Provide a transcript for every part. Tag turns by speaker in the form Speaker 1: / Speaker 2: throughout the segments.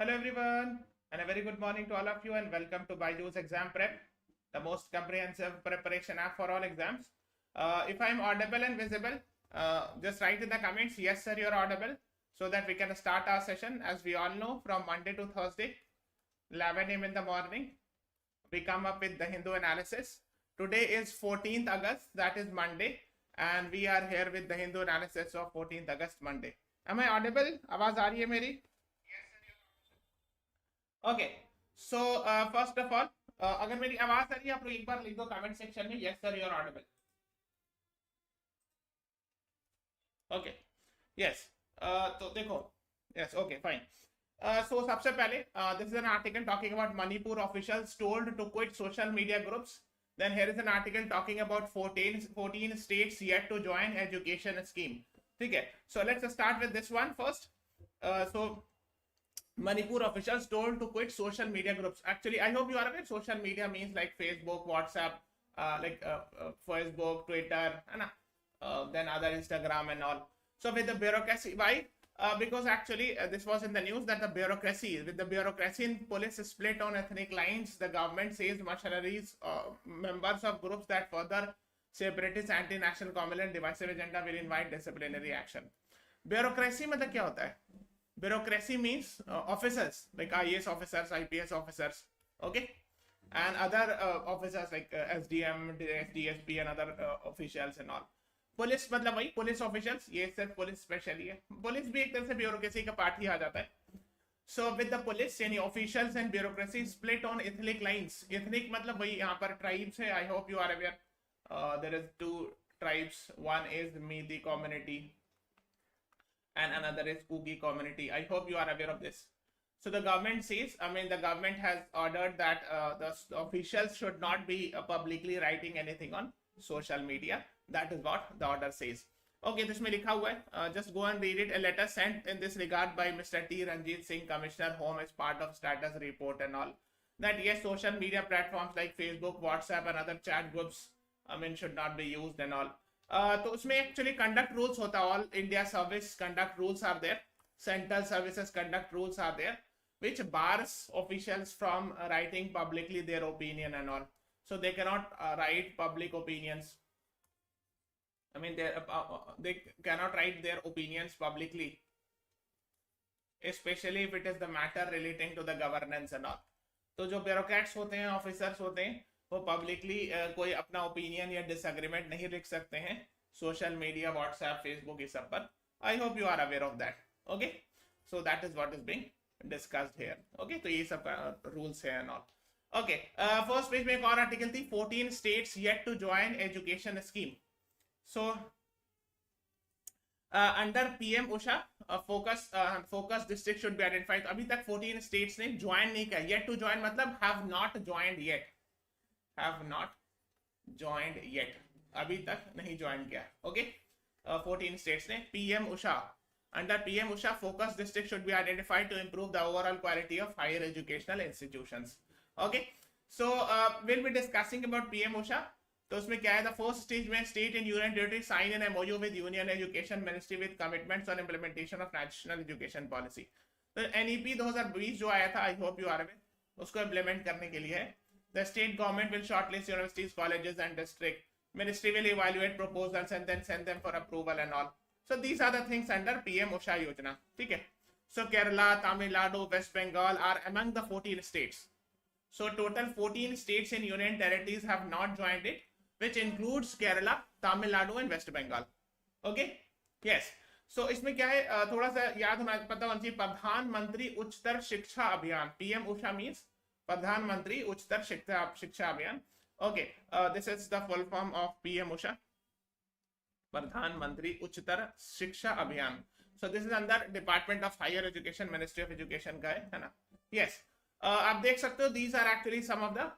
Speaker 1: Hello everyone, and a very good morning to all of you, and welcome to BYJU'S Exam Prep, the most comprehensive preparation app for all exams. If I'm audible and visible, just write in the comments, yes sir, you're audible, so that we can start our session. As we all know, from Monday to Thursday, 11 a.m. in the morning, we come up with the Hindu analysis. Today is 14th August, that is Monday, and we are here with the Hindu analysis of 14th August, Monday. Am I audible? आवाज आ रही है मेरी? Okay so first of all, अगर मेरी आवाज आ रही है आप लोग एक बार लिख दो कमेंट सेक्शन में, yes sir you are audible. Okay yes, तो देखो, यस ओके फाइन. सो सबसे पहले, this is an article talking about Manipur officials told to quit social media groups. Then here is an article talking about 14 states yet to join education scheme. ठीक है, so let's start with this one first. So Manipur officials told to quit social media groups. Actually, I hope you are aware social media means like Facebook, WhatsApp, Facebook, Twitter, and then other Instagram and all. So with the bureaucracy, why? Because actually this was in the news that with the bureaucracy in police split on ethnic lines, the government says mercenaries, members of groups that further separatist, anti-national, common and divisive agenda will invite disciplinary action. Bureaucracy मतलब क्या होता है? Bureaucracy means officers like IAS officers, IPS officers, okay, and other officers like SDM, DSP and other officials and all. Police मतलब वही police officials, ये सिर्फ police specially है. Police भी एक तरह से ब्यूरोक्रेसी का पार्ट ही आ जाता है. सो विद द पुलिस यानी officials and bureaucracy split on ethnic lines. Ethnic मतलब वही यहाँ पर ट्राइब्स है. I hope you are aware there is two tribes. One is Meitei community and another is Ughi community. I hope you are aware of this. So the government says, the government has ordered that the officials should not be publicly writing anything on social media. That is what the order says. Okay, this में लिखा हुआ है. Just go and read it. A letter sent in this regard by Mr. T. Ranjit Singh, Commissioner Home, as part of status report and all. That yes, social media platforms like Facebook, WhatsApp and other chat groups, should not be used and all. तो उसमें actually conduct rules होता है. All India service conduct rules are there, central services conduct rules are there, which bars officials from writing publicly their opinion and all. So they cannot write public opinions. They cannot write their opinions publicly, especially if it is the matter relating to the governance and all. तो जो bureaucrats होते हैं, officers होते हैं, वो publicly कोई अपना opinion या डिसएग्रीमेंट नहीं लिख सकते हैं सोशल मीडिया, व्हाट्सएप, फेसबुक, इस सब पर. I hope you are aware of that. Okay, so that is what is being discussed here. Okay, तो ये सब रूल्स है and all. Okay, first page में एक और आर्टिकल थी, 14 states yet to join education scheme. So under PM Usha focus district should be identified. अभी तक 14 स्टेट्स ने ज्वाइन नहीं किया. येट टू ज्वाइन मतलब have not joined yet. have not joined yet, अभी तक नहीं ज्वाइन किया. ओके, 14 स्टेट्स ने. PM Usha, under PM Usha focus district should be identified to improve the overall quality of higher educational institutions. Okay, so will be discussing about PM Usha. तो उसमें क्या है, the first stage में state and union territory sign an MoU with union education ministry with commitments on implementation of national education policy. तो NEP 2020 जो आया था, I hope you are aware, उसको इम्प्लीमेंट करने के लिए है. The state government will shortlist universities, colleges and district. Ministry will evaluate proposals and then send them for approval and all. So these are the things under PM Usha Yojana. ठीक है. So Kerala, Tamil Nadu, West Bengal are among the 14 states. So total 14 states and union territories have not joined it, which includes Kerala, Tamil Nadu and West Bengal. Okay? Yes. So इसमें क्या है, थोड़ा सा याद होना पता होना चाहिए. प्रधानमंत्री उच्चतर शिक्षा अभियान. PM Usha means प्रधानमंत्री उच्चतर शिक्षा अभियान. Okay, this is the full form of PM Usha, प्रधानमंत्री उच्चतर शिक्षा अभियान. So this is under department of higher education, ministry of education का है ना. यस, आप देख सकते हो, these are actually some of the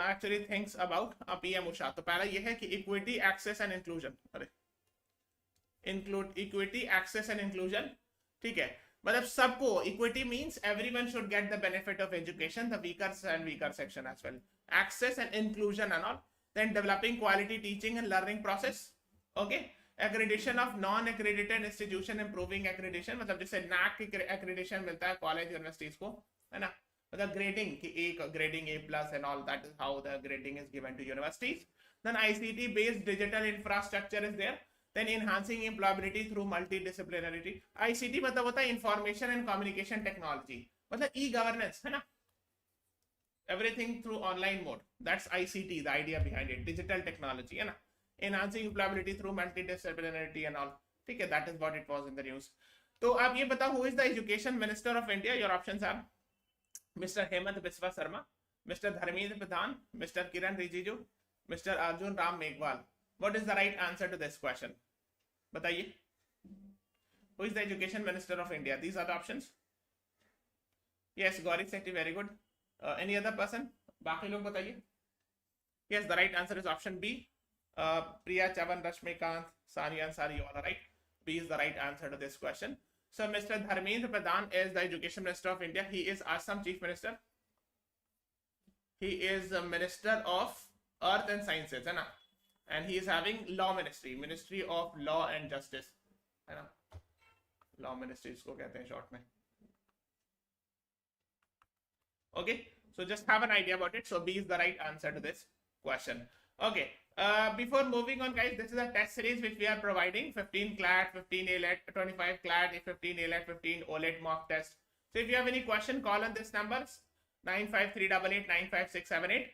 Speaker 1: actually things about PM Usha. तो पहला ये है कि इक्विटी, एक्सेस एंड इंक्लूजन. अरे इक्विटी, एक्सेस एंड इंक्लूजन. ठीक है, मतलब सबको. Equity means everyone should get the benefit of education, the weaker and weaker section as well. Access and inclusion and all. Then developing quality teaching and learning process. Okay, Accreditation of non-accredited institution improving accreditation, मतलब जैसे NAAC की accreditation मिलता है college universities को, है ना, मतलब grading की grading A+ and all, that is how the grading is given to universities. Then ICT based digital infrastructure is there. Then enhancing employability through multidisciplinarity. ICT मतलब होता है information and communication technology, मतलब e-governance, है ना, everything through online mode. That's ICT, the idea behind it, digital technology, है ना. Enhancing employability through multidisciplinarity and all. ठीक है, that is what it was in the news. तो आप ये बताओ, who is the education minister of India? Your options are Mr. Hemant Biswa Sharma, Mr. Dharmendra Pradhan, Mr. Kiran Rijiju, Mr. Arjun Ram Meghwal. What is the right answer to this question? बताइए. Who is the education minister of India? These are the options. Yes, Gauri Sethi, very good. Any other person? बाकी लोग बताइए. Yes, the right answer is option B. Priya Chavan, Rashmikant, Sani Ansari, you all are right. B is the right answer to this question. So Mr. Dharmendra Pradhan is the Education Minister of India. He is Assam Chief Minister. He is the Minister of Earth and Sciences, है ना? And he is having Law Ministry, Ministry of Law and Justice, है ना? Law Ministry इसको कहते हैं short में. Okay, so just have an idea about it. So B is the right answer to this question. Okay, before moving on, guys, this is a test series which we are providing: 15 CLAT, 15 ALET, 25 CLAT, 15 ALET, 15 OLET mock test. So if you have any question, call on this numbers 95388 95678.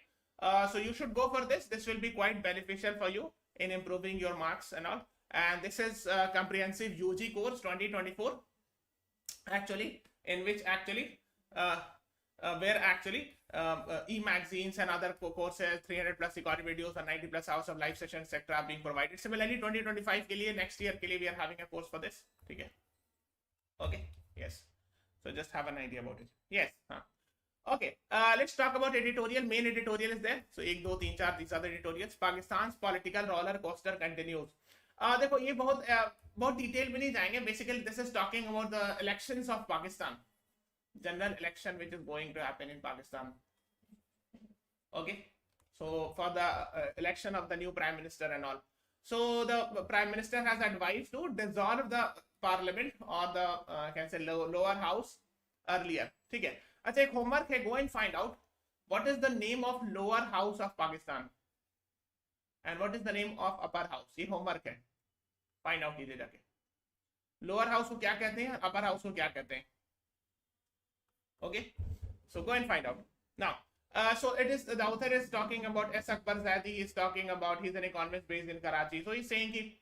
Speaker 1: So you should go for this. This will be quite beneficial for you in improving your marks and all. And this is comprehensive UG course 2024, actually, in which actually where actually e-magazines and other courses, 300 plus recorded videos and 90 plus hours of live sessions, etc. are being provided. Similarly, 2025 के लिए, next year के लिए, we are having a course for this. ठीक है? Okay. Yes. So just have an idea about it. Yes. Okay. Let's talk about editorial. Main editorial is there. So 1, 2, 3, 4. These are the editorials. Pakistan's political roller coaster continues. देखो ये बहुत detail में नहीं जाएंगे. Basically, this is talking about the elections of Pakistan. General election which is going to happen in Pakistan. Okay, so for the election of the new prime minister and all. So the prime minister has advised to dissolve the parliament or the can say lower house earlier. ठीक है. अच्छा, एक homework है, go and find out what is the name of lower house of Pakistan and what is the name of upper house. ये homework है, find out कीजिए जाके. Lower house को क्या कहते हैं, upper house को क्या कहते हैं. Okay, so go and find out. Now, so it is, the author is talking about 𝗟𝗲𝗴𝗹. He is talking about, he's an economist based in Karachi. So he's saying that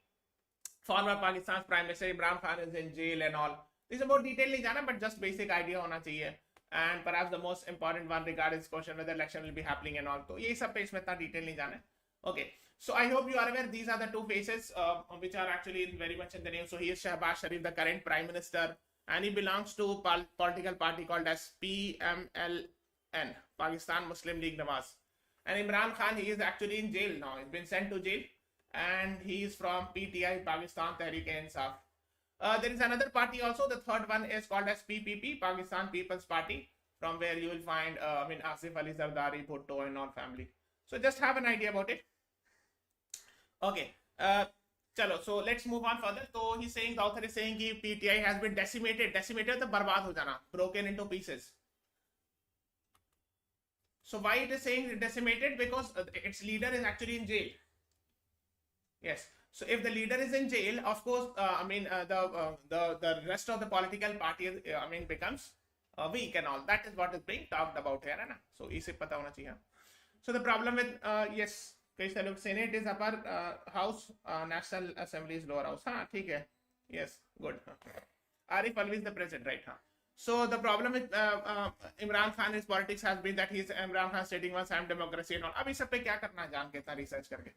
Speaker 1: former Pakistan's Prime Minister Imran Khan is in jail and all. This is about detail नहीं जाना, but just basic idea होना चाहिए. And perhaps the most important one regarding this question whether election will be happening and all. तो ये सब पे इसमें इतना detail नहीं जाना है. Okay, so I hope you are aware these are the two faces which are actually very much in the news. So he is Shehbaz Sharif, the current Prime Minister, and he belongs to political party called as PMLN, Pakistan Muslim League Nawaz. And Imran Khan, he is actually in jail now. He's been sent to jail, and he is from PTI, Pakistan 𝗟𝗡𝗏𝗏. There is another party also. The third one is called as PPP, Pakistan People's Party, from where you will find Asif Ali Zardari, Bhutto and all family. So just have an idea about it. Okay. Chalo, so let's move on further. So he's saying, the author is saying that PTI has been decimated. Decimated to barbad ho jana, broken into pieces. So why it is saying decimated? Because its leader is actually in jail. Yes. So if the leader is in jail, of course, the rest of the political party, becomes weak and all. That is what is being talked about here, na? So इसे पता होना चाहिए. So the problem with yes, Senate is upper house, National Assembly is lower house. हाँ, ठीक है. Yes, good. Arif Alvi is the president, right? हाँ. So the problem with Imran Khan, his politics has been that Imran Khan stating once I'm democracy and all. अब इस सब पे क्या करना है जान के इतना research करके?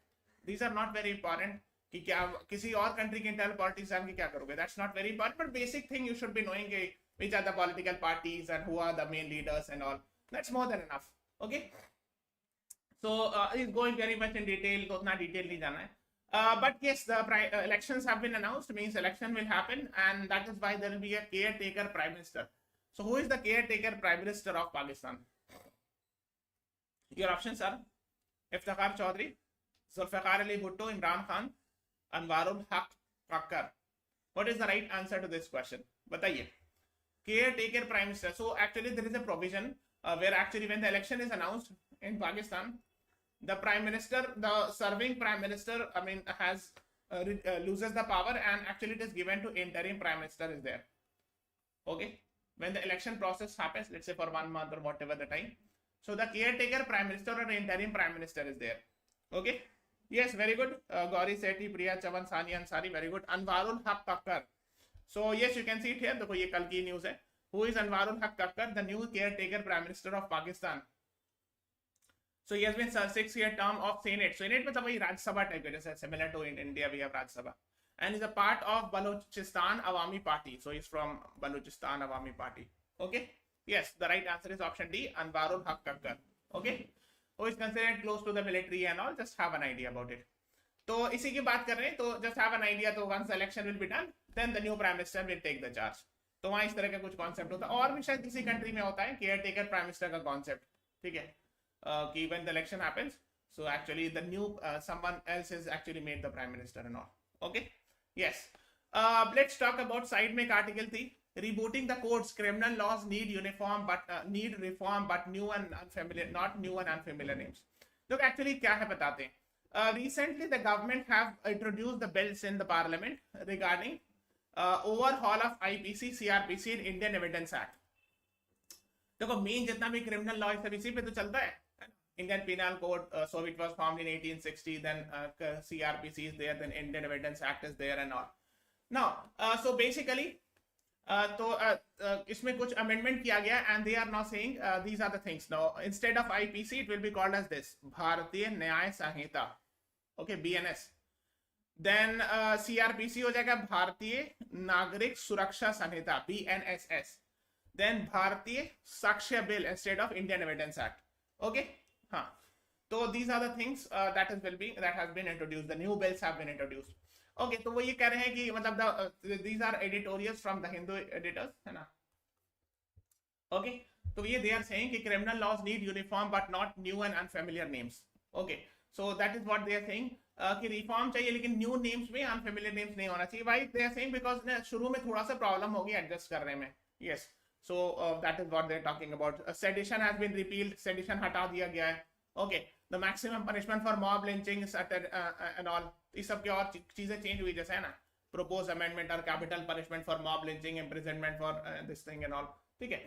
Speaker 1: These are not very important. कि क्या किसी और country के internal politics जान के क्या करोगे? That's not very important. But basic thing you should be knowing which are the political parties and who are the main leaders and all. That's more than enough. Okay. So he's going very much in detail. तो उतना detail नहीं जाना है. But yes, the elections have been announced. Means election will happen, and that is why there will be a caretaker prime minister. So who is the caretaker prime minister of Pakistan? Your options are Iftikhar Chaudhry, Zulfikar Ali Bhutto, Imran Khan, 𝗟𝗲𝗴𝗃𝗃। What is the right answer to this question? बताइए. Caretaker Prime Minister. So actually there is a provision where actually when the election is announced in Pakistan, the Prime Minister, the serving Prime Minister, has loses the power, and actually it is given to interim Prime Minister is there. Okay, when the election process happens, let's say for 1 month or whatever the time, so the caretaker Prime Minister or interim Prime Minister is there. Okay, yes, very good. 𝗟𝗄 𝗙𝗶𝗴𝗃, very good. 𝗟𝗲𝗴𝗃𝗃. So yes, you can see it here. देखो ये कल की news है. Who is 𝗟𝗲𝗃𝗃, the new caretaker Prime Minister of Pakistan? So he has been 6-year term of Senate. Senate मतलब वही Rajya Sabha type जैसे similar to in India we have Rajya Sabha. And is a part of Balochistan Awami Party. So he's from Balochistan Awami Party. Okay. Yes, the right answer is option D, 𝗟𝗲𝗃𝗃. Okay. Who is considered close to the military and all. Just have an idea about it. तो इसी की बात कर रहे हैं. तो just have an idea. तो once the election will be done, then the new prime minister will take the charge. तो वहाँ इस तरह का कुछ कॉन्सेप्ट होता है. और भी शायद किसी कंट्री में होता है केयर टेकर प्राइम मिनिस्टर का कॉन्सेप्ट. ठीक है. कि when the election happens, so actually the new someone else is actually made the prime minister and all. Okay. Yes. Let's talk about side में article थी. Rebooting the codes, criminal laws need uniform but need reform but new and unfamiliar, not new and unfamiliar names. Look, actually क्या है बताते हैं. Recently the government have introduced the bills in the parliament regarding overhaul of IPC, CRPC and Indian Evidence Act. देखो main जितना भी criminal law है इसी पे तो चलता है. Indian Penal Code, so it was formed in 1860, then CRPC is there, then Indian Evidence Act is there and all. Now, so basically, इसमें कुछ amendment किया गया, and they are now saying these are the things. Now, instead of IPC, it will be called as this, भारतीय न्याय संहिता. Okay, BNS. Then CRPC हो जाएगा भारतीय नागरिक सुरक्षा संहिता, BNSS. Then भारतीय साक्ष्य bill instead of Indian Evidence Act. Okay. हाँ, तो these are the things that has been introduced. The new bills have been introduced. Okay, तो वो ये कह रहे हैं कि मतलब these are editorials from the Hindu editors, है ना? Okay, तो ये they are saying कि criminal laws need uniform but not new and unfamiliar names. Okay, so that is what they are saying कि reform चाहिए लेकिन new names में unfamiliar names नहीं होना चाहिए. Why they are saying? Because शुरू में थोड़ा सा problem होगी adjust करने में. Yes. So that is what they are talking about. Sedition has been repealed. Sedition हटा दिया गया है. Okay. The maximum punishment for mob lynching and all. इस सब की और चीजें change हुई जैसे है ना. Proposed amendment or capital punishment for mob lynching, imprisonment for this thing and all. ठीक है.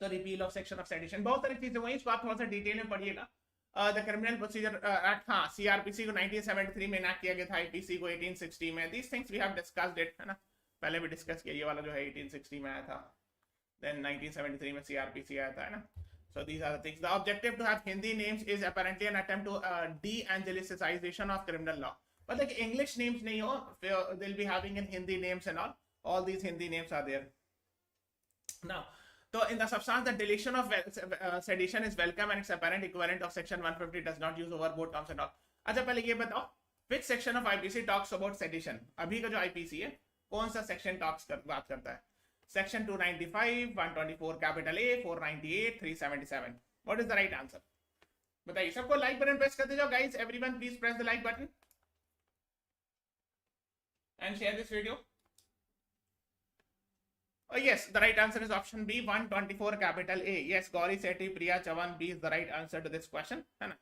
Speaker 1: तो repeal of section of sedition. बहुत सारी चीजें हुई. इसको आप थोड़ा सा डिटेल में पढ़िएगा. The Criminal Procedure Act, हाँ, CRPC को 1973 में enact किया गया था. IPC को 1860 में. These things we have discussed it, है ना. पहले भी डिस्कस किया. ये वाला जो है 1860 में आया था. Then 1973 में CRPC आया था, है ना. So these are the things. The objective to have Hindi names is apparently an attempt to de-angelicization of criminal law. But like English names नहीं हो, they'll be having in Hindi names and all. All these Hindi names are there. Now, so in the substance, the deletion of sedition is welcome and its apparent equivalent of section 150 does not use overboard terms and all. अच्छा पहले ये बताओ, which section of IPC talks about sedition? अभी का जो IPC है, कौन सा section बात करता है? Section 295, 124 capital A, 498, 377. What is the right answer? बताइए. सबको like button press करते जाओ guys. Everyone please press the like button and share this video. Oh yes, the right answer is option B, 124 capital A. Yes, 𝗟𝗄 is the right answer to this question, है ना?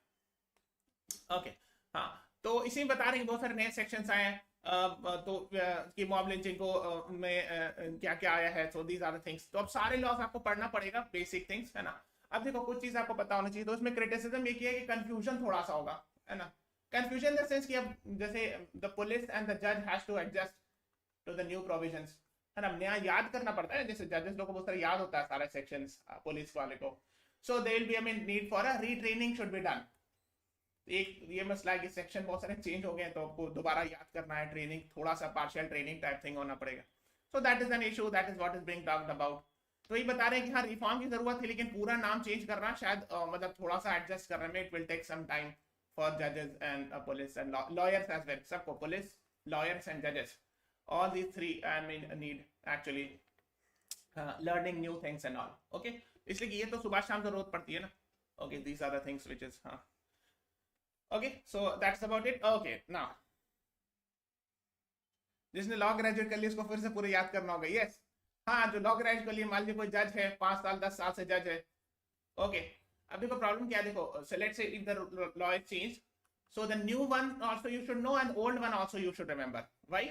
Speaker 1: Okay. हाँ, तो इसी में बता रहे हैं बहुत सारे नए sections आए हैं. तो कि मॉब लिंचिंग को में क्या क्या आया है. So these are the things. तो अब सारे लॉज आपको पढ़ना पड़ेगा, बेसिक थिंग्स, है ना. अब देखो कुछ चीज आपको पता होना चाहिए. तो इसमें क्रिटिसिज्म ये किया कि कंफ्यूजन थोड़ा सा होगा, है ना. कंफ्यूजन इन द सेंस कि अब जैसे द पुलिस एंड द जज has to adjust to the new provisions, है ना. नया याद करना पड़ता है. जैसे जजेस लोगों को बहुत सारा याद होता है सारे सेक्शंस पुलिस वाले को. So they will be I mean need for a retraining should be done. एक ये मसला है कि सेक्शन बहुत सारे चेंज हो गए हैं तो आपको दोबारा याद करना है. ट्रेनिंग थोड़ा सा पार्शियल ट्रेनिंग टाइप थिंग होना पड़ेगा. सो that is an issue. That is what is being talked about. तो ये बता रहे हैं कि हाँ रिफॉर्म की जरूरत है लेकिन पूरा नाम चेंज करना शायद मतलब थोड़ा सा एडजस्ट करने में it will take some time for जजेस and police and lawyers as well. सबको पुलिस, लॉयर्स एंड जजेस, all these three I mean need actually learning new things and all. Okay, इसलिए ये तो सुबह शाम जरूरत पड़ती है ना. Okay, these are the things which is हाँ. Okay, so that's about it. Okay, now जिसने लॉ ग्रेजुएट कर लिया उसको फिर से पूरे याद करना होगा। यस, हाँ, जो लॉ ग्रेजुएट कर लिया, मान लीजिए कोई जज है, 5 साल 10 साल से जज है। ओके, अब देखो प्रॉब्लम क्या है, देखो so let's say if the law is changed, so the new one also you should know and old one also you should remember. Why?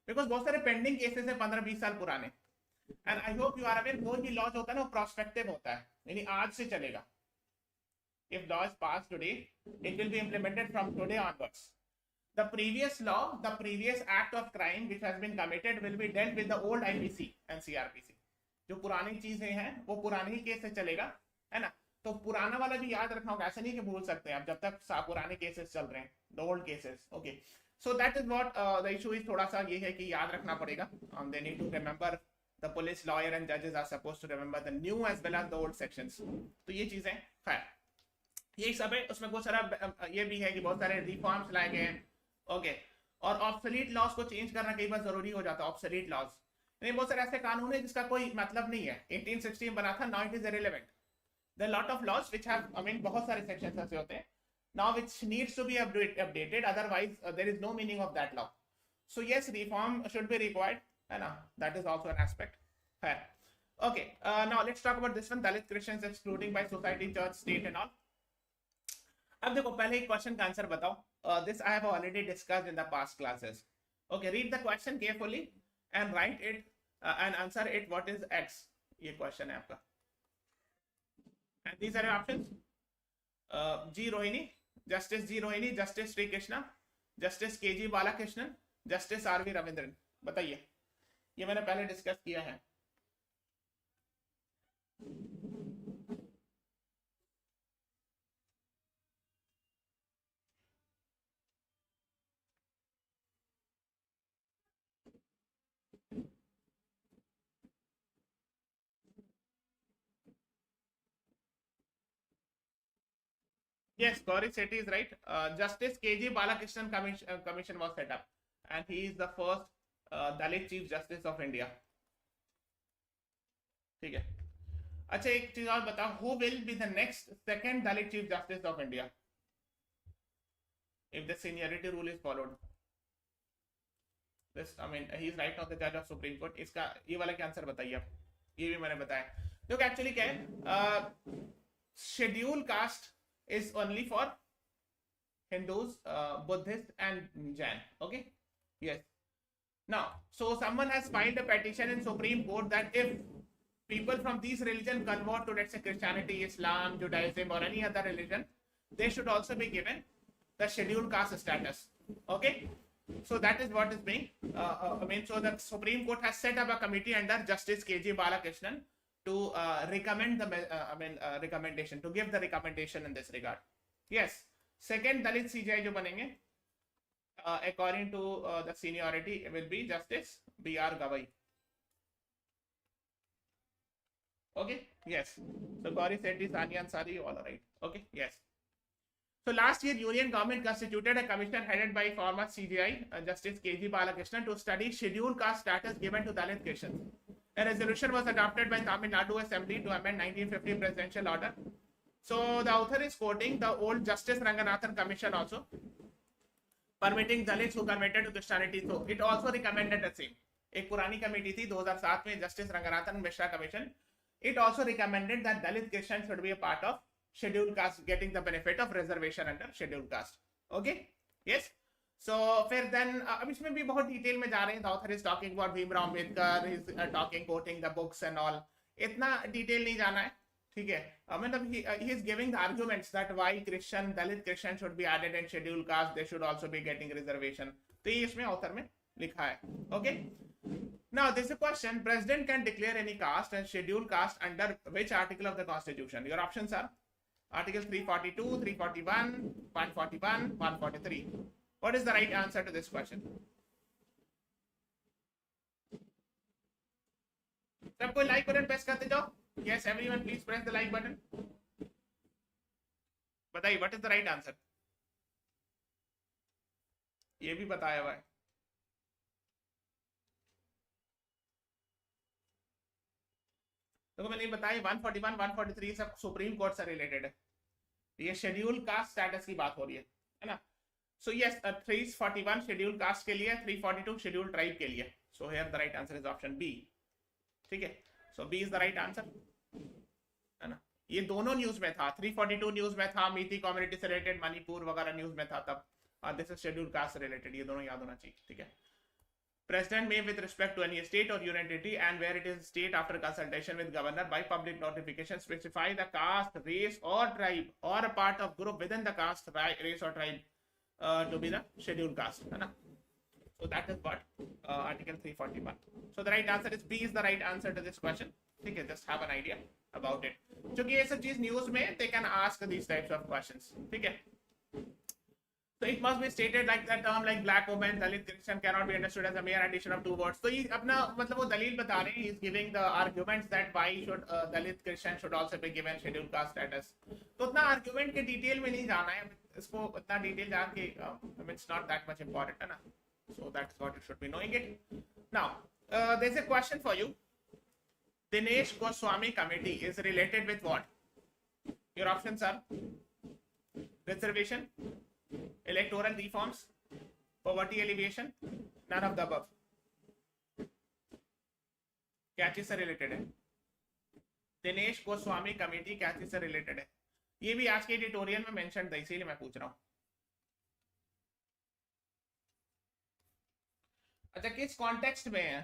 Speaker 1: Because बहुत सारे पेंडिंग केसेस है 15-20 साल पुराने, and I hope you are aware कोई भी law जो होता है ना वो प्रोस्पेक्टिव होता है, यानी आज से चलेगा। If law is passed today, it will be implemented from today onwards. The previous law, the previous act of crime which has been committed will be dealt with the old IPC and CRPC. जो पुरानी चीजें हैं वो पुराने ही case से चलेगा, है ना। तो पुराना वाला भी याद रखना होगा, ऐसा नहीं कि भूल सकते हैं आप जब तक पुराने केसेस चल रहे हैं, the old cases. Okay, so that is what the issue is, थोड़ा सा ये है कि याद रखना पड़ेगा। They need to remember, the police, lawyer and जजेस are supposed to remember the new as well as the old sections. तो ये चीजें खैर यही सब है। उसमें बहुत सारा ये भी है कि बहुत सारे रिफॉर्म्स लाए गए हैं। ओके, और ऑब्सोलीट लॉज को चेंज करना कई बार जरूरी हो जाता है। ऑब्सोलीट लॉज यानी बहुत सारे ऐसे कानून है जिसका कोई मतलब नहीं है, 1860 में बना था, now it is irrelevant. There are lot of laws which have, I mean, बहुत सारे sections ऐसे होते हैं now which needs to be updated, otherwise there is no meaning of that law. So yes, reform should be required, है ना, that is also an aspect. Fair. Okay, now let's talk about this one, Dalit Christians excluding by society, church, state and all. अब देखो पहले एक question का answer बताओ। This I have already discussed in the past classes. Okay, read the question carefully and write it and answer it. What is X? ये question है आपका। And these are your options. G. Rohini, Justice G. Rohini, Justice Sri Krishna, Justice K.G. Balakrishnan, Justice R.V. Ravindran। बताइए, ये मैंने पहले discuss किया है। Yes, Gauri Sethi is right. Justice K.G. Balakrishnan commission was set up, and he is the first Dalit Chief Justice of India. ठीक है। अच्छा, एक चीज और बताओ, who will be the next second Dalit Chief Justice of India if the seniority rule is followed? This, I mean, he is right now the judge of Supreme Court. इसका ये वाला क्या आंसर बताइए आप? ये भी मैंने बताया। तो एक्चुअली क्या है, schedule caste is only for Hindus, Buddhists and Jain. Okay, yes. Now, so someone has filed a petition in Supreme Court that if people from these religion convert to, let's say, Christianity, Islam, Judaism or any other religion, they should also be given the scheduled caste status. Okay, so that is what is being I mean, so the Supreme Court has set up a committee under Justice K.G. Balakrishnan to recommend the recommendation, to give the recommendation in this regard. Yes, second Dalit CJI जो बनेंगे according to the seniority will be Justice B.R. Gavai. Okay, yes. So Gauri Sethi, Sani Ansari, all right. Okay, yes. So last year, Union government constituted a commission headed by former CJI Justice K.G. Balakrishnan to study scheduled caste status given to Dalit Christians. A resolution was adopted by Tamil Nadu Assembly to amend 1950 presidential order. So the author is quoting the old Justice Ranganathan Commission also, permitting Dalits who converted to Christianity. So it also recommended the same. एक पुरानी committee थी 2007 में, Justice Ranganathan Mishra Commission. It also recommended that Dalit Christians should be a part of scheduled caste, getting the benefit of reservation under scheduled caste. Okay? Yes. So फिर then अब इसमें भी बहुत detail में जा रहे हैं. The author is talking about Bhimrao Ambedkar, he is talking, quoting the books and all. इतना डिटेल नहीं जाना है, ठीक है. मतलब he is giving the arguments that why Dalit Christian should be added in scheduled caste, they should also be getting reservation. तो ये इसमें author में लिखा है. Okay. Now this is a question. President can declare any caste and scheduled caste under which article of the Constitution? Your options are Article 342, 341, 141, 143. What is the right answer to this question? सबको like button press करते जाओ. Yes, everyone, please press the like button. बताइए, what is the right answer? ये भी बताया हुआ है. तो मैंने बताया 141, 143 सब सुप्रीम कोर्ट से रिलेटेड है. ये शेड्यूल कास्ट स्टेटस की बात हो रही है ना. So yes, 341 scheduled caste के लिए, 342 scheduled tribe के लिए. So here the right answer is option B. ठीक है, so B is the right answer, है ना. ये दोनों न्यूज में था, 342 न्यूज में था, मीती कम्युनिटी से रिलेटेड, मणिपुर वगैरह न्यूज में था तब. This is scheduled caste related, ये दोनों याद होना चाहिए. ठीक है. President may, with respect to any state or union entity, and where it is state after consultation with governor by public notification, specify the caste, race, or tribe, or a part of group within the caste, race, or tribe to be the scheduled caste. है ना? So that is what Article 341. So the right answer is B is the right answer to this question. ठीक है, just have an idea about it. क्योंकि ये सब चीज news में they can ask these types of questions. ठीक है. So it must be stated like that term like black woman, Dalit Christian cannot be understood as a mere addition of two words. तो ये अपना मतलब वो दलील बता रहे हैं. He is giving the arguments that why should Dalit Christian should also be given scheduled caste status. तो उतना argument के डिटेल में नहीं जाना है. इसको उतना डिटेल जान के it's not that much important है ना. So that's what you should be knowing it. Now there's a question for you. Dinesh Goswami committee is related with what? Your options are reservation, electoral reforms, poverty alleviation, none of the above. क्या चीज से related है? Dinesh Goswami committee क्या चीज से related है? ये भी आज के एडिटोरियल में मेंशन था, इसीलिए मैं पूछ रहा हूं. अच्छा, किस कॉन्टेक्स्ट में है?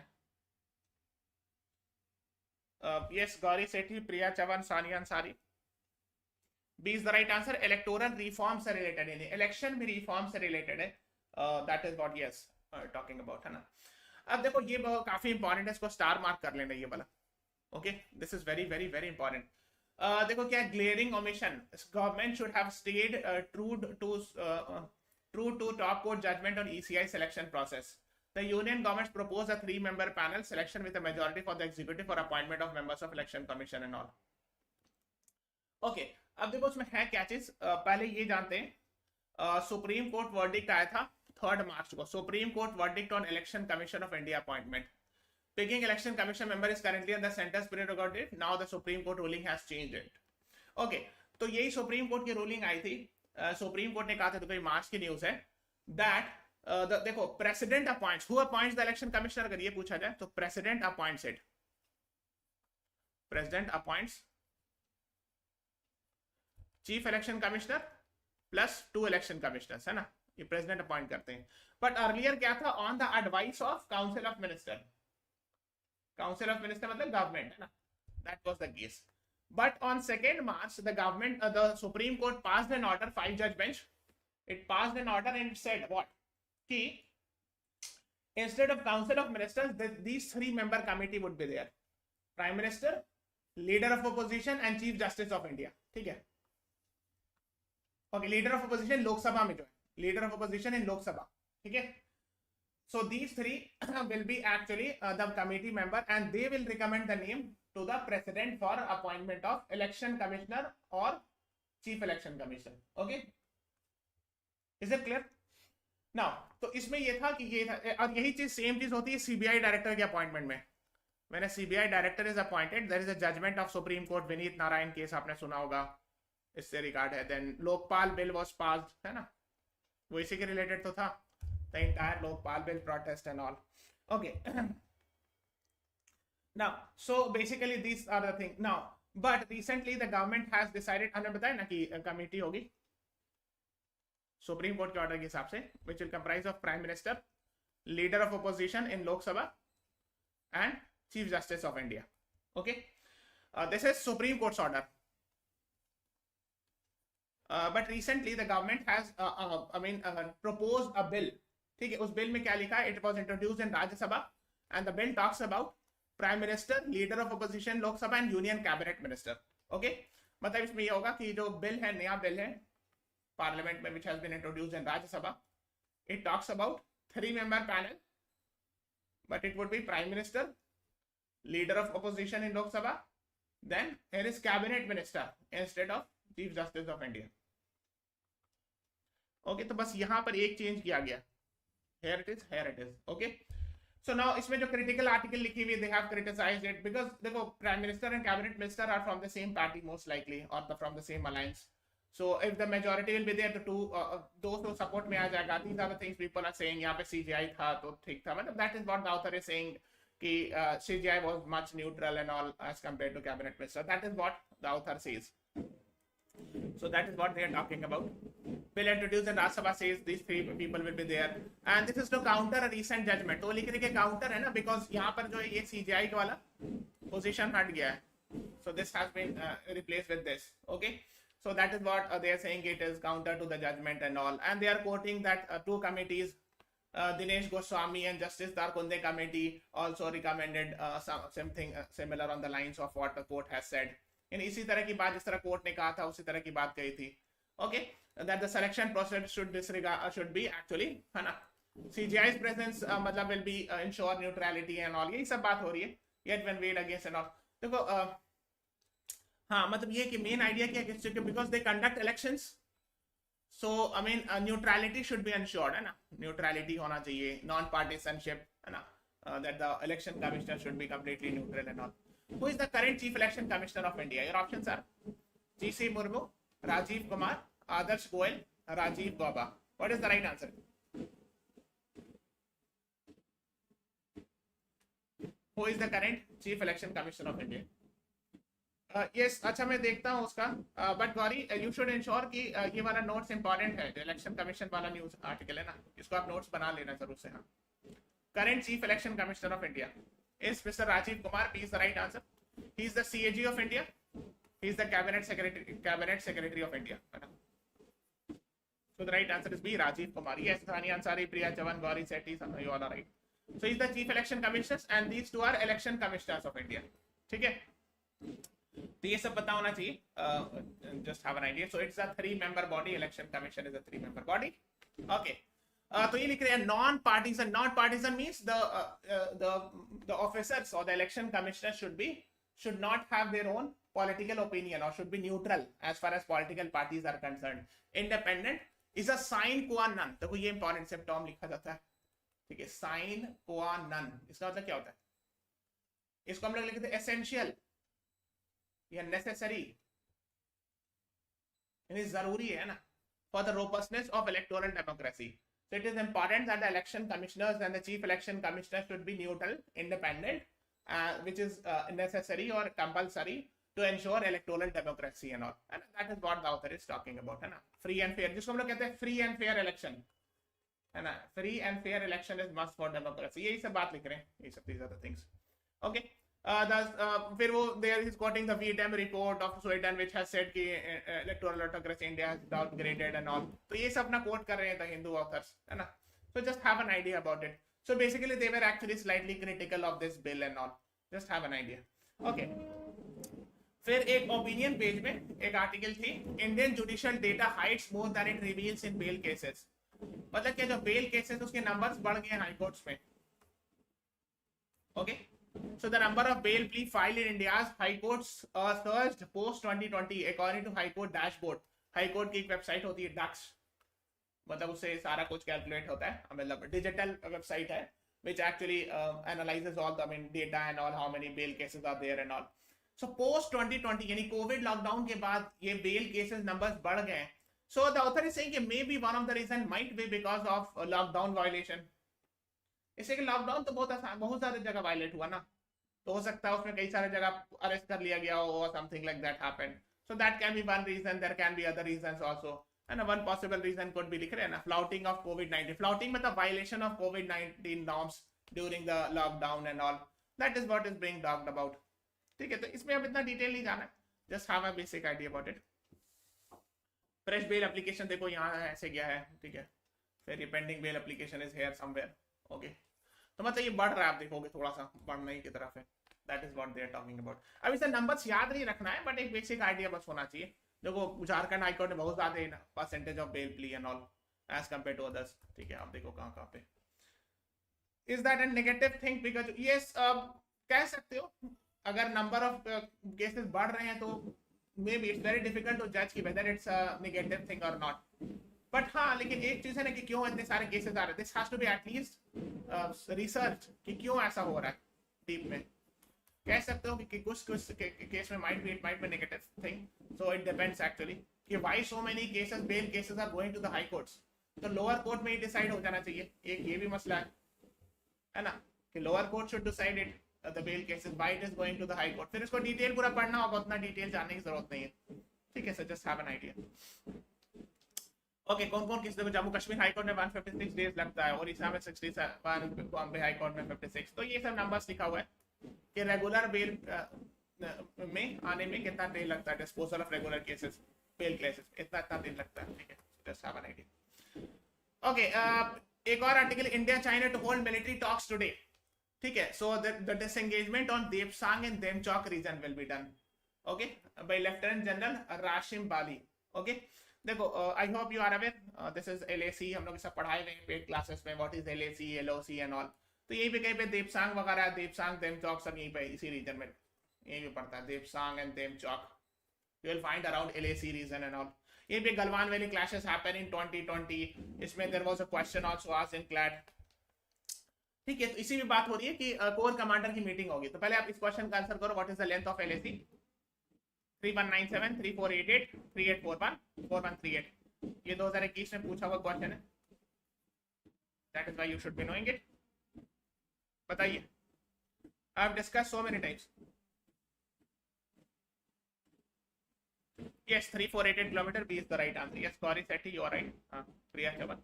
Speaker 1: Yes, Gauri Sethi, Priya Chavan, Sania Ansari. B is the right answer. Electoral reform से related है, election भी reform से related है. That is what yes talking about, है ना. अब देखो ये काफी important है, इसको स्टार मार्क कर लेना ये वाला. Okay, this is very very very important. देखो क्या glaring omission. Government should have stayed true to top court judgment on ECI selection process. The union government proposed a 3-member panel selection with a majority for the executive for appointment of members of election commission and all. Okay. अब देखो उसमें है क्या चीज, पहले ये जानते हैं. सुप्रीम कोर्ट वर्डिक्ट आया था 3 मार्च को. Supreme court verdict on election commission of India appointment. Picking election commission member is currently in the centres prerogative. Now the supreme court ruling has changed it. Okay, तो यही supreme court की ruling आई थी. Supreme court ने कहा था, तो कोई मार्च की न्यूज है, दैट देखो president appoints, who appoints the election commissioner. अगर ये पूछा जाए तो president appoints it. President appoints chief election commissioner plus 2 election commissioners, है ना. ये प्रेसिडेंट अपॉइंट करते हैं. बट अर्लियर क्या था? On the advice of council of minister. Council of minister मतलब गवर्नमेंट, है ना. That was the case. But on 2 March the government, the supreme court passed an order, 5 जज bench. It passed an order and said what, कि instead of council of ministers these 3-member committee would be there. Prime minister, leader of opposition and chief justice of India. ठीक है. Okay, leader of opposition Lok Sabha में जो है, leader of opposition in Lok Sabha. ठीक है. So these 3 will be actually the committee member and they will recommend the name to the president for appointment of election commissioner और chief election commissioner. Okay, is it clear? Now तो इसमें ये था कि ये था, और यही चीज सेम चीज होती है सीबीआई डायरेक्टर के अपॉइंटमेंट में. When a CBI director is appointed, there is a judgment of Supreme Court. Vineet Narayan case आपने सुना होगा, इससे रिगार्ड है. Then Lokpal bill was passed, है ना, वो इसी के रिलेटेड तो था. The entire Lokpal bill protest and all. Okay, now so basically these are the thing. Now but recently the government has decided, हमने बताया ना कि कमेटी होगी सुप्रीम कोर्ट के ऑर्डर के हिसाब से, which will comprise of prime minister, leader of opposition in Lok Sabha and chief justice of India. Okay, this is supreme courts order. But recently the government has proposed a bill. ठीक है, उस bill में क्या लिखा है? It was introduced in Rajya Sabha and the bill talks about Prime Minister, Leader of Opposition Lok Sabha and Union Cabinet Minister. Okay, मतलब इसमें ये होगा कि जो बिल है, नया बिल है पार्लियामेंट में, which has been introduced in Rajya Sabha, it talks about 3-member panel, but it would be Prime Minister, Leader of Opposition in Lok Sabha, then here is Cabinet Minister instead of Chief Justice of India. Okay, तो बस यहां पर एक change किया गया. Here it is. Okay, so now इसमें जो critical article लिखी हुई, they have criticized it because देखो prime minister and cabinet minister are from the same party most likely, और from the same alliance. So if the majority will be there, तो those who support में आ जाएगा. These are the things people are saying. यहाँ पे CGI था तो ठीक था. मतलब that is what the author is saying कि CGI was much neutral and all as compared to cabinet minister. That is what the author says. So that is what they are talking about. Bill introduced and Rajya Sabha says these three people will be there. And this is to counter a recent judgment. तो लिख रहे कि counter है ना, because यहाँ पर जो है ये CGI वाला position हट गया है. So this has been replaced with this. Okay. So that is what they are saying. It is counter to the judgment and all. And they are quoting that two committees, Dinesh Goswami and Justice Darkunde committee also recommended something similar on the lines of what the court has said. In इसी तरह की बात जिस तरह court ने कहा था उसी तरह की बात कही थी. Okay, that the selection process should be actually है ना, CGI's presence मतलब will be ensure neutrality and all. यही सब बात हो रही है. Yet when weighed against and all. देखो हाँ मतलब ये कि मेन आइडिया क्या है, because they conduct elections, so I mean neutrality should be ensured है ना, neutrality होना चाहिए, non partisanship है ना, that the election commissioner should be completely neutral and all. Who is the current chief election commissioner of India? Your options are G.C. Murmu, Rajiv Kumar, Adarsh Goel, Rajiv Gauba. What is the right answer? Who is the current chief election commissioner of India? Yes, अच्छा मैं देखता हूँ उसका. But Gauri, you should ensure कि ये वाला notes important है, जो election commission वाला news article है ना, इसको आप notes बना लेना जरूर से. हाँ. Current chief election commissioner of India is Mr. Rajiv Kumar. He is the right answer. He is the CAG of India. He is the cabinet secretary of India. So the right answer is B, Rajiv Kumar. Yes, Thani Ansari, Priya Chavan, Gauri Sethi, you all are right. So he is the chief election commissioners and these two are election commissioners of India. ठीक है? तो ये सब पता होना चाहिए. Just have an idea. So it's a 3-member body. Election commission is a 3-member body. Okay. तो ये लिख रहे हैं non-partisan. Non-partisan means the officers or the election commissioners should not have their own political opinion or should be neutral as far as political parties are concerned. Independent is a sine qua non. देखो ये important से term लिखा जाता है. ठीक है, sine qua non. इसका मतलब क्या होता है? इसको हम लोग लिखते हैं essential या necessary. यानी जरूरी है ना, for the robustness of electoral democracy. So it is important that the election commissioners and the chief election commissioner should be neutral, independent, which is necessary or compulsory to ensure electoral democracy and all. And that is what the author is talking about, है ना? Free and fair, जिसको हम लोग कहते हैं free and fair election, है ना? Free and fair election is must for democracy. यही सब बात लिख रहे हैं, ये सब these are the things. Okay. फिर वो there is quoting the VTM report of Sweden which has said कि electoral autocracy India has downgraded and all. तो ये सब ना quote कर रहे हैं the Hindu authors, है ना? So just have an idea about it. So basically they were actually slightly critical of this bill and all. Just have an idea. Okay. फिर एक opinion page में एक article थी, Indian judicial data hides more than it reveals in bail cases. मतलब क्या जो bail cases उसके numbers बढ़ गए high courts में. Okay. So the number of bail plea filed in India's high courts surged post 2020 according to High Court dashboard. High Court की एक website होती है DAX, मतलब उससे सारा कुछ calculate होता है, मतलब digital website है which actually analyzes all the data and all, how many bail cases are there and all. So post 2020 यानी COVID lockdown के बाद ये bail cases numbers बढ़ गए. So the author is saying कि maybe one of the reason might be because of lockdown violation. इससे कि lockdown तो बहुत सारे जगह वायलेट हुआ ना, तो हो सकता है उसमें कई सारे जगह अरेस्ट कर लिया गया हो or something like that happened. So that can be one reason. There can be other reasons also. And one possible reason could be लिख रहे हैं ना, flouting of COVID-19. Flouting मतलब violation of COVID-19 norms during the lockdown and all. That is what is being talked about. ठीक है, तो इसमें अब इतना डिटेल नहीं जाना है. Just have a basic idea about it. Fresh bail application देखो यहाँ ऐसे गया है, ठीक है. फिर pending bail application is here somewhere. Okay. तो मतलब ये बढ़ रहा है, आप देखोगे थोड़ा सा बढ़ने की तरफ है. That is what they are talking about. अब इसे नंबर्स याद नहीं रखना है, बट एक बेसिक आइडिया बस होना चाहिए. देखो झारखंड हाईकोर्ट ने बहुत ज्यादा है ना percentage of bail plea and all as compare to others. ठीक है, आप देखो कहाँ पे. Is that a negative thing? Because yes, कह सकते हो अगर नंबर ऑफ केसेस बढ़ रहे हैं तो maybe it's very difficult to जज कि whether it's a negative thing और नॉट. बट हाँ, लेकिन एक चीज है ना कि क्यों इतने सारे केसेस आ रहे हैं. This has to be at least research कि क्यों ऐसा हो रहा है डीप में. कह सकते हो कि कुछ केस में it might be negative thing. So it depends actually. कि why so many cases bail cases are going to the high courts, तो लोअर कोर्ट में ही डिसाइड हो जाना चाहिए, एक ये भी मसला है ना, कि lower court should decide it the bail cases, why it is going to the high court. फिर इसको डिटेल पूरा पढ़ना होगा, उतना डिटेल जानने की जरूरत नहीं है, ठीक है। So just have an idea. Okay, कौन कौन किस जम्मू कश्मीर हाई कोर्ट में 156 डेज लगता है, ओडिशा में 67, बॉम्बे हाई कोर्ट में 56। तो ये सब नंबर्स लिखा हुआ है कि रेगुलर बेल में आने में कितना दिन लगता है, disposal of regular cases, bail cases, इतना दिन लगता है, ठीक है। Just have an idea. Okay, एक और article, India China to hold military talks today, ठीक है। So the disengagement on Depsang and Demchok region will be done, okay, by lieutenant general Rashim Bali. Okay, देखो, I hope you are aware, this is LAC, हम लोग सब पढ़ाए हुए पेड क्लासेस में, what is LAC, LOC and all. तो यही पे कहीं पे देपसांग वगैरह, देपसांग देमचौक सब यहीं पे इसी रीजन में यही पे पड़ता है, Depsang and Demchok, you will find around LAC region and all. यहीं पे Galwan valley clashes happen in 2020, इसमें there was a question also asked in CLAT, ठीक है। तो इसी में बात हो रही है कि कोर कमांडर की मीटिंग होगी। तो पहले आप इस क्वेश्चन का आंसर करो, what is the length of LAC? 3197 3488 3841 4138, ये 2021 में पूछा हुआ क्वेश्चन है, that is why you should be knowing it. बताइए, I have discuss so many times. Yes, 3488 kilometer, B is the right answer. Yes, Gauri Sethi, you are right. Priya Chavan.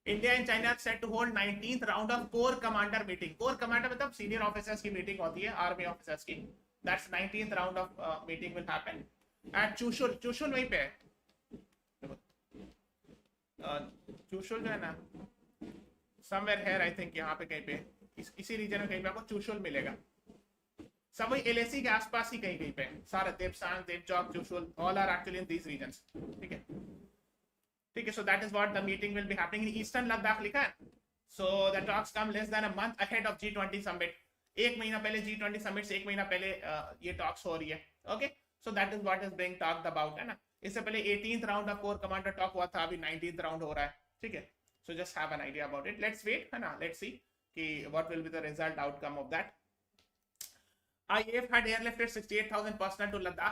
Speaker 1: India and China are set to hold 19th round of core commander meeting. Core commander मतलब senior officers की meeting होती है, army officers की. That's 19th round of meeting will happen at Chushul. Chushul वहीं पे है. Chushul जो है ना, somewhere here I think, यहाँ पे कहीं पे, इसी region में कहीं पे आपको Chushul मिलेगा. सब वही LAC के आसपास ही कहीं पे, सारा Depsang, देवचौक, Chushul, all are actually in these regions, ठीक है, ठीक है। So that is what the meeting will be happening in Eastern Ladakh लिखा है। So the talks come less than a month ahead of G20 summit, एक महीना पहले G20 summit से एक महीना पहले ये talks हो रही है, okay। So that is what is being talked about, है ना। इससे पहले 18th round of core commander talk हुआ था, अभी 19th round हो रहा है, ठीक है। So just have an idea about it, let's wait, है ना, let's see कि what will be the result outcome of that। IAF had airlifted 68,000 personnel to Ladakh,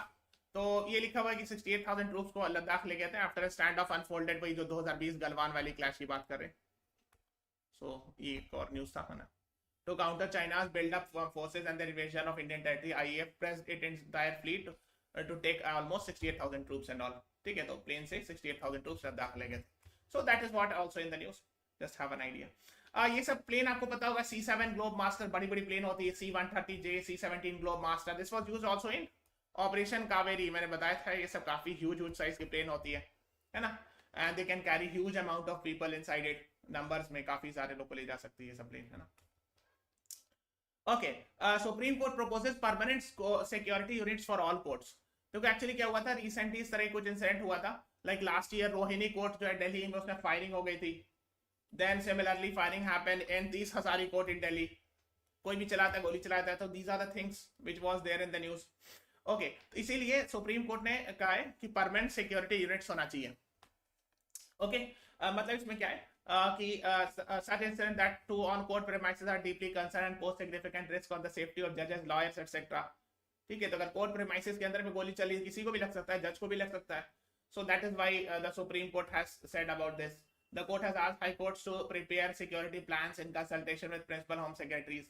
Speaker 1: तो ये लिखा हुआ है कि 68,000 ट्रूप्स को लद्दाख ले गए थे आफ्टर स्टैंड ऑफ अनफोल्डेड, वही जो 2020 गलवान वाली क्लैश की बात कर रहे हैं। सो ये एक और न्यूज था ना, टू काउंटर चाइना's build up forces and the invasion of Indian territory, IAF pressed its entire fleet to take almost 68,000 troops and all, ठीक है। तो प्लेन से 68,000 ट्रूप्स लद्दाख ले गए थे। सो that is what also in the news, just have an idea. ये सब plane आपको पता होगा, C7 ग्लोब मास्टर, बड़ी बड़ी प्लेन होती है, C-130J, C-17 globe master, this was used also in operation Kaveri, मैंने बताया था। ये सब काफी ह्यूज साइज की प्लेन होती है ना, and they can carry huge amount of people inside it, numbers में काफी सारे लोग को ले जा सकती है सब प्लेन, है ना। Okay, supreme court purposes permanent security units for all courts. क्योंकि एक्चुअली क्या हुआ था, रिसेंटली इस तरह कुछ इंसिडेंट हुआ था, like last year Rohini court जो है दिल्ली में, उसमें फायरिंग हो गई थी। Then similarly firing happened in 𝗖𝗂𝗴𝗏𝗏 court in Delhi, कोई भी चलाता है, गोली चलाता है, तो these are the things which was there in the news, okay। तो इसीलिए सुप्रीम कोर्ट ने कहा है कि परमानेंट सिक्योरिटी यूनिट्स होना चाहिए, okay। मतलब इसमें क्या है कि such incident that two on court premises are deeply concerned and pose significant risk on the safety of judges, lawyers, etc, ठीक है। तो अगर कोर्ट प्रेमाइसेस के अंदर में गोली चली, किसी को भी लग सकता है, जज को भी लग सकता है। so that is why the Supreme Court has said about this। The court has asked high courts to prepare security plans in consultation with principal home secretaries।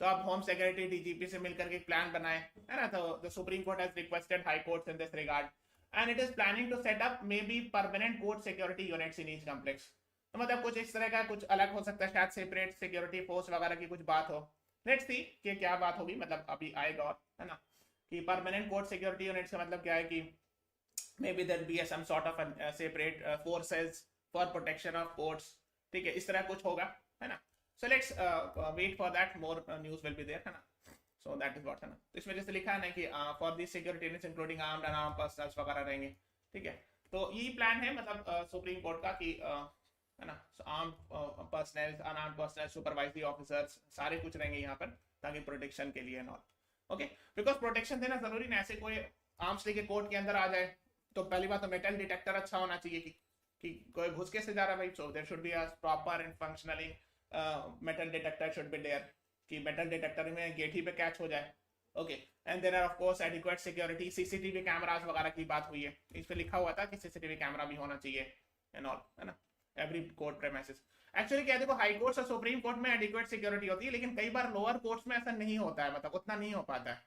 Speaker 1: तो अब होम सेक्रेटरी DGP से मिलकर के प्लान बनाए, है ना। तो the Supreme Court has requested high courts in this regard and it is planning to set up maybe permanent court security units in each complex। तो मतलब कुछ इस तरह का कुछ अलग हो सकता है, शायद सेपरेट सिक्योरिटी फोर्स वगैरह की कुछ बात हो। लेट्स सी कि क्या बात होगी, मतलब अभी आएगा, और है ना, कि परमानेंट कोर्ट सिक्योरिटी यूनिट्स का मतलब क्या है कि maybe there be some sort of a separate forces for protection of courts, ठीक है, इस तरह कुछ होगा, है ना। so let's wait for that, more news will be there, है ना। so that is what, है ना। तो इसमें जैसे लिखा है ना कि for these security units including armed and unarmed personnel वगैरह रहेंगे, ठीक है। तो यही प्लान है, मतलब सुप्रीम कोर्ट का, कि है ना, armed personal, unarmoured personal, supervisory officers, सारे कुछ रहेंगे यहाँ पर, ताकि प्रोटेक्शन के लिए नॉट, ओके। बिकॉज प्रोटेक्शन देना जरूरी ना, ऐसे कोई आर्म्स लेके कोर्ट के अंदर आ जाए, तो पहली बात तो मेटल डिटेक्टर अच्छा होना चाहिए कि कोई घुस के से जा रहा है भाई। So there should be a proper and functioning metal detector should be there, कि मेटल डिटेक्टर में गेट ही पे कैच हो जाए, okay and there are of course adequate security, CCTV cameras वगैरह की बात हुई है, इस पे लिखा हुआ था कि सीसीटीवी कैमरा भी होना चाहिए एंड ऑल, है ना, एवरी कोर्ट प्रेमिसेस। एक्चुअली क्या देखो, हाई कोर्ट्स और सुप्रीम कोर्ट में एडिक्वेट सिक्योरिटी होती है, लेकिन कई बार लोअर कोर्ट्स में ऐसा नहीं होता है, मतलब उतना नहीं हो पाता है।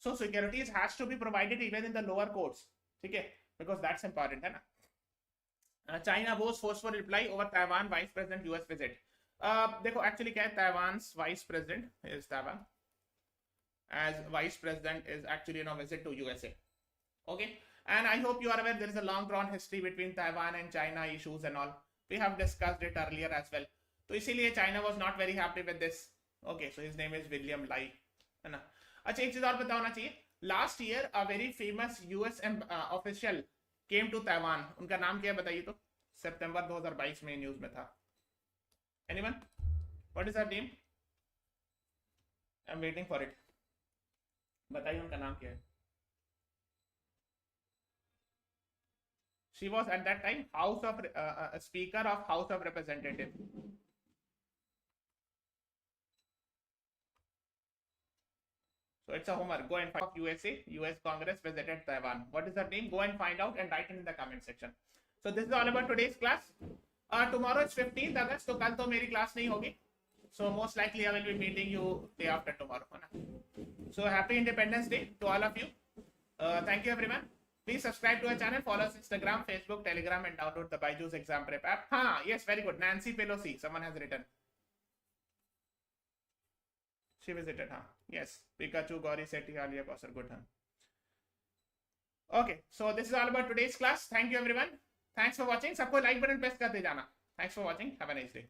Speaker 1: So securities has to be provided even in the lower courts, ठीक है, बिकॉज दैट्स इंपॉर्टेंट, है ना। China was forceful reply over Taiwan vice president US visit. देखो एक्चुअली क्या है, Taiwan vice president is Taiwan as vice president is actually on a visit to USA. Okay, and I hope you are aware there is a long drawn history between Taiwan and China issues and all. We have discussed it earlier as well. तो इसीलिए China was not very happy with this. Okay, so his name is William Lai, है ना। अच्छा एक चीज और पता होना चाहिए, last year a very famous US official came to Taiwan. उनका नाम क्या है बताइए तो, सितंबर 2022 में न्यूज में था। Anyone? What is her name? I'm waiting for it. बताइए उनका नाम क्या है। She was at that time House of Speaker of House of Representatives. So it's a homework. Go and find out. USA, US Congress visited Taiwan. What is her name? Go and find out and write it in the comment section. So this is all about today's class. Tomorrow is 15th August, तो कल तो मेरी class नहीं होगी. So most likely I will be meeting you day after tomorrow. So happy Independence Day to all of you. Thank you everyone. Please subscribe to our channel, follow us Instagram, Facebook, Telegram, and download the BYJU'S exam prep app. Yes, very good. Nancy Pelosi, someone has written. She visited, yes. 𝗟𝗏𝗀 𝗏𝗂𝗀 𝗟𝗄 good. Okay, so this is all about today's class. Thank you everyone. Thanks for watching. सबको like button press करते जाना. Thanks for watching. Have a nice day.